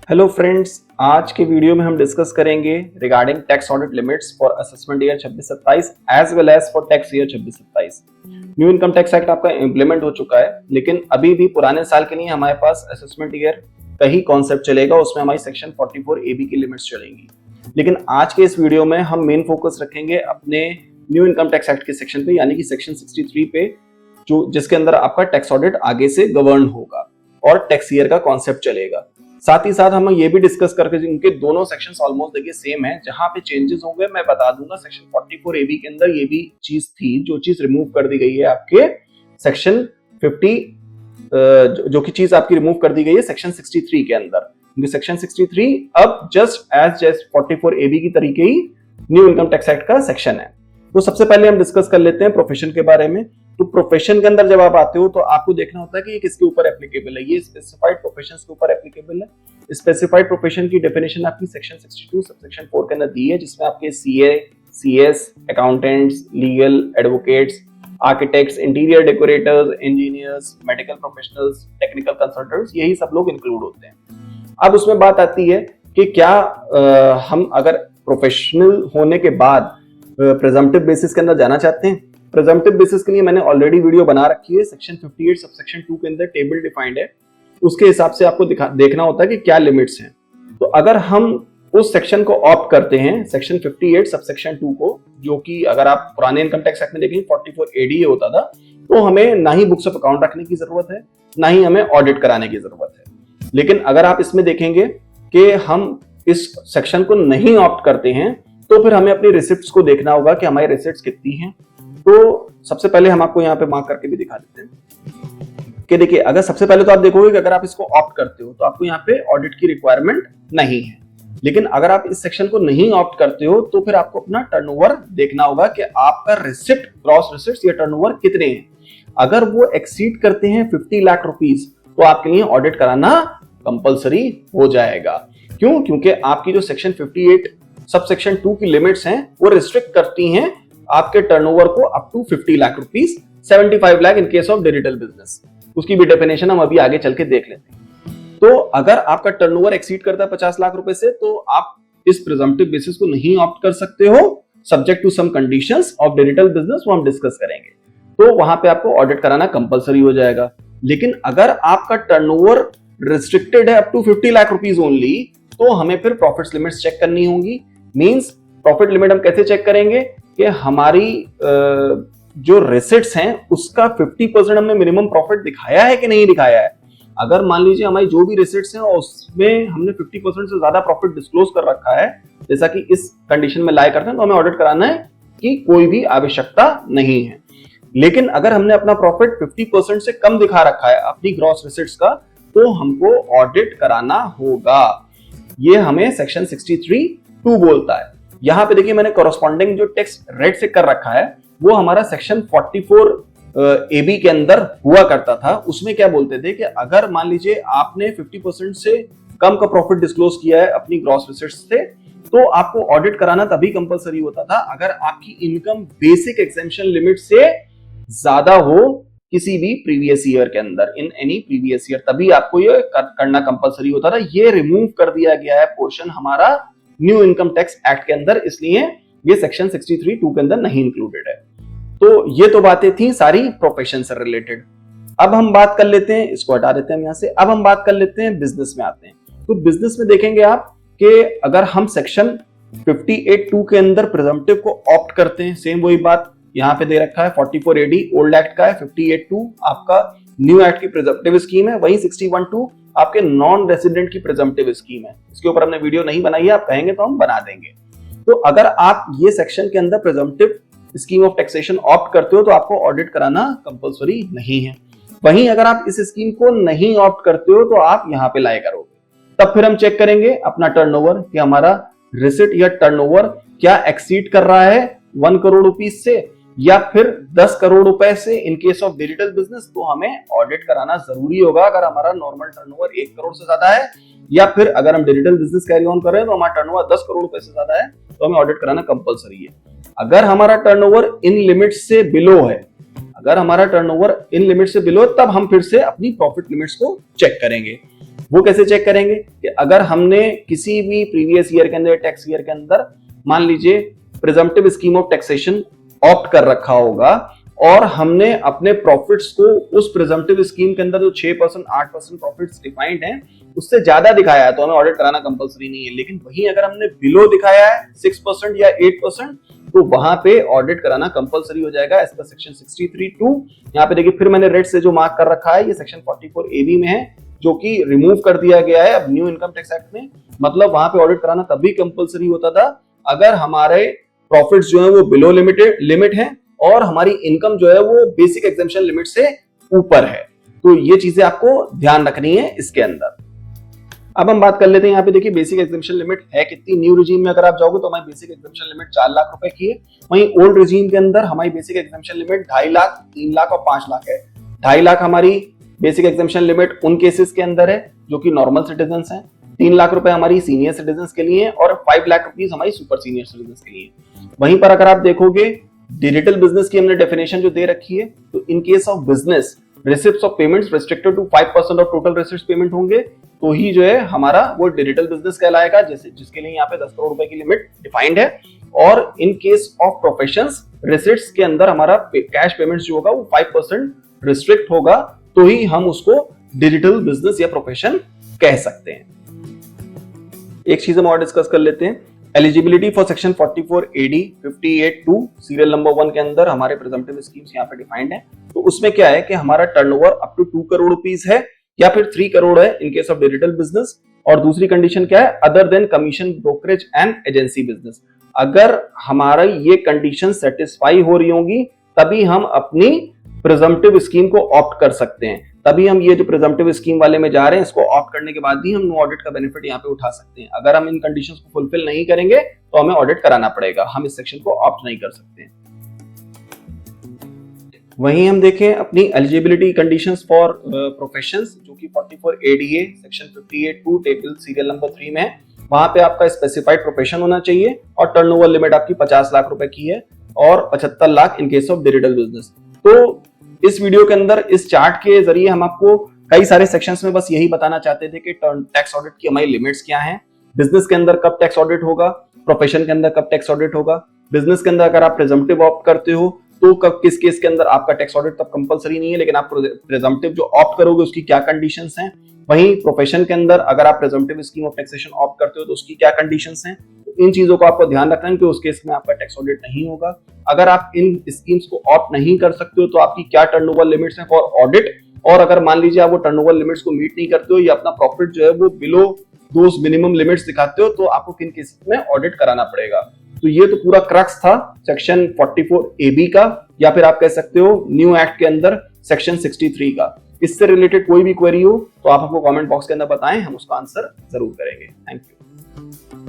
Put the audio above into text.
Hello friends, आज के video में हम डिस्कस करेंगे regarding tax audit limits for assessment year 26-27 as well as for tax year 26-27। New income tax act आपका implement हो चुका है, लेकिन अभी भी पुराने साल के लिए हमारे पास असेसमेंट ईयर का ही कॉन्सेप्ट चलेगा। उसमें हमारी सेक्शन 44 AB की लिमिट्स चलेंगी। लेकिन आज के इस वीडियो में हम मेन फोकस रखेंगे अपने न्यू इनकम टैक्स एक्ट के सेक्शन पे, यानी कि सेक्शन 63 पे, जो जिसके अंदर आपका टैक्स ऑडिट आगे से गवर्न होगा और टैक्स ईयर का कॉन्सेप्ट चलेगा। साथ ही साथ हम ये भी डिस्कस करके, इनके दोनों सेक्शंस ऑलमोस्ट देखिए सेम है, जहां पे चेंजेस होंगे मैं बता दूंगा। सेक्शन 44 AB के अंदर ये भी चीज थी, जो चीज रिमूव कर दी गई है आपके सेक्शन 50, जो की चीज आपकी रिमूव कर दी गई है सेक्शन 63 के अंदर, क्योंकि सेक्शन 63 अब जस्ट 44 AB की तरीके ही न्यू इनकम टैक्स एक्ट का सेक्शन है। तो सबसे पहले हम डिस्कस कर लेते हैं प्रोफेशन के बारे में। तो प्रोफेशन के अंदर जब आप आते हो तो आपको देखना होता है कि ये किसके ऊपर एप्लीकेबल है। ये स्पेसिफाइड प्रोफेशंस के ऊपर एप्लीकेबल है। स्पेसिफाइड प्रोफेशन की डेफिनेशन आपकी सेक्शन 62 सबसेक्शन 4 के अंदर दी है, जिसमें आपके CA, CS, accountants, legal, advocates, architects, interior decorators, engineers, medical professionals, technical consultants, यही सब लोग इंक्लूड होते हैं। अब उसमें बात आती है कि क्या हम अगर प्रोफेशनल होने के बाद प्रेजम्पटिव बेसिस के अंदर जाना चाहते हैं। प्रेजम्पटिव बेसिस के लिए मैंने ऑलरेडी वीडियो बना रखी है। सेक्शन 58 सबसेक्शन 2 के अंदर टेबल डिफाइंड है, उसके हिसाब से आपको देखना होता है कि क्या लिमिट्स हैं। तो अगर हम उस सेक्शन को ऑप्ट करते हैं, सेक्शन 58 सबसेक्शन 2 को, जो कि अगर आप पुराने इनकम टैक्स एक्ट में देखेंगे 44 AD होता था, तो हमें ना ही बुक्स ऑफ अकाउंट रखने की जरूरत है, ना ही हमें ऑडिट कराने की जरूरत है। लेकिन अगर आप इसमें देखेंगे कि हम इस सेक्शन को नहीं ऑप्ट करते हैं, तो फिर हमें अपनी रिसिप्ट्स को देखना होगा कि हमारी रिसिप्ट्स कितनी हैं। तो सबसे पहले हम आपको यहाँ पे मार्क करके भी दिखा देते हैं कि देखिए, अगर सबसे पहले तो आप देखोगे कि अगर आप इसको ऑप्ट करते हो तो आपको यहाँ पे ऑडिट की रिक्वायरमेंट नहीं है। लेकिन अगर आप इस सेक्शन को नहीं ऑप्ट करते हो तो फिर आपको अपना टर्नओवर देखना होगा कि आपका रिसिप्ट, ग्रॉस रिसिप्ट्स या टर्नओवर कितने हैं। अगर वो एक्सीड करते हैं 50 लाख रुपीस, तो आपके लिए ऑडिट कराना कंपलसरी हो जाएगा। क्यों? क्योंकि आपकी जो सेक्शन 58 सबसेक्शन 2 की लिमिट्स हैं, वो रिस्ट्रिक्ट करती हैं आपके टर्नओवर को up to 50 lakh rupees, 75 lakh in case of digital business. उसकी भी डेफिनेशन हम अभी आगे चल के देख लेते हैं। तो अगर आपका टर्नओवर एक्सीड करता है 50 लाख रुपए से, तो आप इस प्रिजम्पटिव बेसिस को नहीं ऑप्ट कर सकते हो, subject to some conditions of digital business, वो हम डिस्कस करेंगे। तो वहां पे आपको ऑडिट कराना कंपलसरी हो जाएगा। लेकिन अगर आपका टर्नओवर रिस्ट्रिक्टेड है up to 50 lakh rupees only, तो हमें फिर प्रॉफिट्स लिमिट्स चेक करनी होंगी। मींस प्रॉफिट लिमिट हम कैसे चेक करेंगे कि हमारी जो रेसिट्स हैं उसका 50% हमने मिनिमम प्रॉफिट दिखाया है कि नहीं दिखाया है। अगर मान लीजिए हमारी जो भी रेसिट्स हैं उसमें हमने 50% से ज्यादा प्रॉफिट डिस्क्लोज कर रखा है, जैसा कि इस कंडीशन में लाई करते हैं, तो हमें ऑडिट कराना है कि कोई भी आवश्यकता नहीं है। लेकिन अगर हमने अपना प्रॉफिट 50% से कम दिखा रखा है अपनी ग्रॉस रेसिट्स का, तो हमको ऑडिट कराना होगा। ये हमें सेक्शन 63(2) बोलता है। यहां पे देखिए, मैंने कॉरस्पॉन्डिंग जो टेक्स्ट रेड से कर रखा है वो हमारा सेक्शन 44 AB के अंदर हुआ करता था। उसमें क्या बोलते थे कि अगर मान लीजिए आपने 50% से कम का प्रॉफिट डिस्क्लोज किया है अपनी ग्रॉस रिसिट्स से, तो आपको ऑडिट कराना तभी कंपलसरी होता था अगर आपकी इनकम बेसिक एग्जेम्पशन लिमिट से ज्यादा हो किसी भी प्रीवियस ईयर के अंदर, इन एनी प्रीवियस ईयर, तभी आपको ये करना कंपलसरी होता था। ये रिमूव कर दिया गया है पोर्शन हमारा न्यू इनकम टैक्स एक्ट के अंदर, इसलिए ये सेक्शन 63(2) के अंदर नहीं इंक्लूडेड है। तो ये तो बातें थी सारी प्रोफेशन से रिलेटेड। अब हम बात कर लेते हैं, इसको हटा देते हैं यहां से। अब हम बात कर लेते हैं बिजनेस में आते हैं। तो बिजनेस में देखेंगे आप कि अगर हम सेक्शन 58(2) के अंदर प्रिजम्पटिव को ऑप्ट करते हैं, सेम वही बात यहां पे दे रखा है। 44 AD ओल्ड एक्ट का है, 58(2) आपका न्यू एक्ट की प्रिजम्पटिव स्कीम है, वही 61(2) आपके नॉन रेसिडेंट की प्रिजम्पटिव स्कीम है। इसके ऊपर हमने वीडियो नहीं बनाई है, आप कहेंगे तो हम बना देंगे। तो अगर आप ये सेक्शन के अंदर presumptive scheme of taxation opt करते हो तो आपको ऑडिट कराना कंपलसरी नहीं है। वहीं अगर आप इस स्कीम को नहीं ऑप्ट करते हो तो आप यहां पे लाया करोगे। तब फिर हम चेक करेंगे अपना टर्नओवर कि हमारा रिसिट या टर्नओवर क्या एक्सीड कर रहा है 1 करोड़ रुपीस से या फिर 10 करोड़ रुपए से। इन केस ऑफ डिजिटल बिजनेस तो हमें ऑडिट कराना जरूरी होगा अगर हमारा नॉर्मल टर्नओवर 1 करोड़ से ज्यादा है, या फिर अगर हम डिजिटल बिजनेस कैरी ऑन कर रहे हैं तो हमारा टर्नओवर 10 करोड़ रुपए से ज्यादा है, तो हमें ऑडिट कराना कंपलसरी है। अगर हमारा टर्नओवर इन लिमिट से बिलो है, अगर हमारा टर्नओवर इन लिमिट से बिलो, तब हम फिर से अपनी प्रॉफिट लिमिट्स को चेक करेंगे। वो कैसे चेक करेंगे कि अगर हमने किसी भी प्रीवियस ईयर के अंदर, टैक्स ईयर के अंदर मान लीजिए presumptive scheme of taxation opt कर रखा होगा और हमने अपने प्रॉफिट्स को उस प्रिजम्पटिव स्कीम के अंदर जो 6%, 8% प्रॉफिट्स डिफाइंड हैं उससे ज्यादा दिखाया है तो हमें ऑडिट कराना कंपलसरी नहीं है। लेकिन वहीं अगर हमने बिलो दिखाया है 6% या 8% तो वहां पे ऑडिट कराना कंपलसरी हो जाएगा एज पर सेक्शन 63(2). यहाँ पे देखिए फिर मैंने रेड से जो मार्क कर रखा है ये सेक्शन 44AB में है जो कि रिमूव कर दिया गया है अब न्यू इनकम टैक्स एक्ट में। मतलब वहां पे ऑडिट कराना तभी कंपलसरी होता था अगर हमारे प्रॉफिट्स जो है वो बिलो लिमिट है और हमारी इनकम जो है वो बेसिक एग्जेम्पशन लिमिट से ऊपर है। तो ये चीजें आपको ध्यान रखनी है इसके अंदर। अब हम बात कर लेते हैं यहाँ पे देखिए बेसिक एग्जेम्पशन लिमिट है कितनी। न्यू रिजीम में अगर आप जाओगे तो हमारी बेसिक एग्जेम्पशन लिमिट 4 लाख रुपए की है। वहीं ओल्ड रिजीम के अंदर हमारी basic exemption limit 2.5 lakh, 3 lakh और 5 लाख है। 2.5 लाख हमारी बेसिक एग्जेम्पशन लिमिट उन केसेस के अंदर है जो कि नॉर्मल सिटीजन हैं। 3 लाख रुपए हमारी सीनियर सिटीजन के लिए और 5 लाख रुपीज हमारी सुपर सीनियर सिटीजन के लिए। वहीं पर अगर आप देखोगे डिजिटल बिजनेस की हमने डेफिनेशन जो दे रखी है तो in case of business receipts of payments restricted to 5% of total receipts payment होंगे तो ही जो है हमारा वो डिजिटल बिजनेस कहलाएगा जैसे जिसके लिए यहाँ पे 10 करोड़ रुपए की लिमिट डिफाइंड है। और इन केस ऑफ प्रोफेशंस रिसिप्ट्स के अंदर हमारा कैश पेमेंट्स जो होगा वो 5% रिस्ट्रिक्ट होगा तो ही हम उसको डिजिटल बिजनेस या प्रोफेशन कह सकते हैं। एक चीज हम और डिस्कस कर लेते हैं eligibility for section 44AD 58(2) serial number 1 के अंदर हमारे प्रिजम्पटिव स्कीम्स यहाँ पे डिफाइंड है। तो उसमें क्या है कि हमारा turnover up to 2 crore rupees है या फिर 3 करोड़ है in case of digital business. और दूसरी कंडीशन क्या है other than commission brokerage and agency business. अगर हमारा ये कंडीशन सेटिस्फाई हो रही होंगी तभी हम अपनी प्रिजम्पटिव स्कीम को ऑप्ट कर सकते हैं। तभी हम ये जो प्रिजम्पटिव स्कीम वाले में जा रहे हैं इसको ऑप्ट करने के बाद ही हम नो ऑडिट का बेनिफिट यहाँ पे उठा सकते हैं। अगर हम इन कंडीशंस को फुलफिल नहीं करेंगे तो हमें ऑडिट कराना पड़ेगा, हम इस सेक्शन को ऑप्ट नहीं कर सकते हैं। वहीं हम देखें अपनी एलिजिबिलिटी कंडीशंस फॉर प्रोफेशंस जो कि 44ADA section 58(2) table serial number 3 में है। वहां पे आपका स्पेसिफाइड प्रोफेशन होना चाहिए और टर्नओवर लिमिट आपकी 50 लाख रुपए की है और 75 lakh in case of digital business. तो इस वीडियो के अंदर इस चार्ट के जरिए हम आपको कई सारे सेक्शंस में बस यही बताना चाहते थे कि टैक्स ऑडिट की हमारी लिमिट्स क्या हैं, बिजनेस के अंदर कब टैक्स ऑडिट होगा, प्रोफेशन के अंदर कब टैक्स ऑडिट होगा। बिजनेस के अंदर अगर आप प्रिजम्पटिव ऑप्ट करते हो तो कब किस केस के अंदर आपका टैक्स ऑडिट तब कंपलसरी नहीं है, लेकिन आप प्रिजम्पटिव जो ऑप्ट करोगे उसकी क्या कंडीशंस हैं। वहीं प्रोफेशन के अंदर अगर आप presumptive scheme of taxation opt करते हो तो उसकी क्या कंडीशंस हैं। इन चीजों को आपको ध्यान रखना है कि उस केस में आपका टैक्स ऑडिट नहीं होगा। अगर आप इन स्कीम्स को ऑप्ट नहीं कर सकते हो तो आपकी क्या टर्नओवर लिमिट्स हैं फॉर ऑडिट। और अगर मान लीजिए आप वो टर्नओवर लिमिट्स को मीट नहीं करते हो या अपना प्रॉफिट जो है वो बिलो दोस मिनिमम लिमिट्स दिखाते हो तो आपको किन केसेस में ऑडिट कराना पड़ेगा। तो ये तो पूरा क्रक्स था सेक्शन 44AB का या फिर आप कह सकते हो न्यू एक्ट के अंदर सेक्शन 63 का। इससे रिलेटेड कोई भी क्वेरी हो तो आप हमको कमेंट बॉक्स के अंदर बताएं, हम उसका आंसर जरूर करेंगे। Thank you.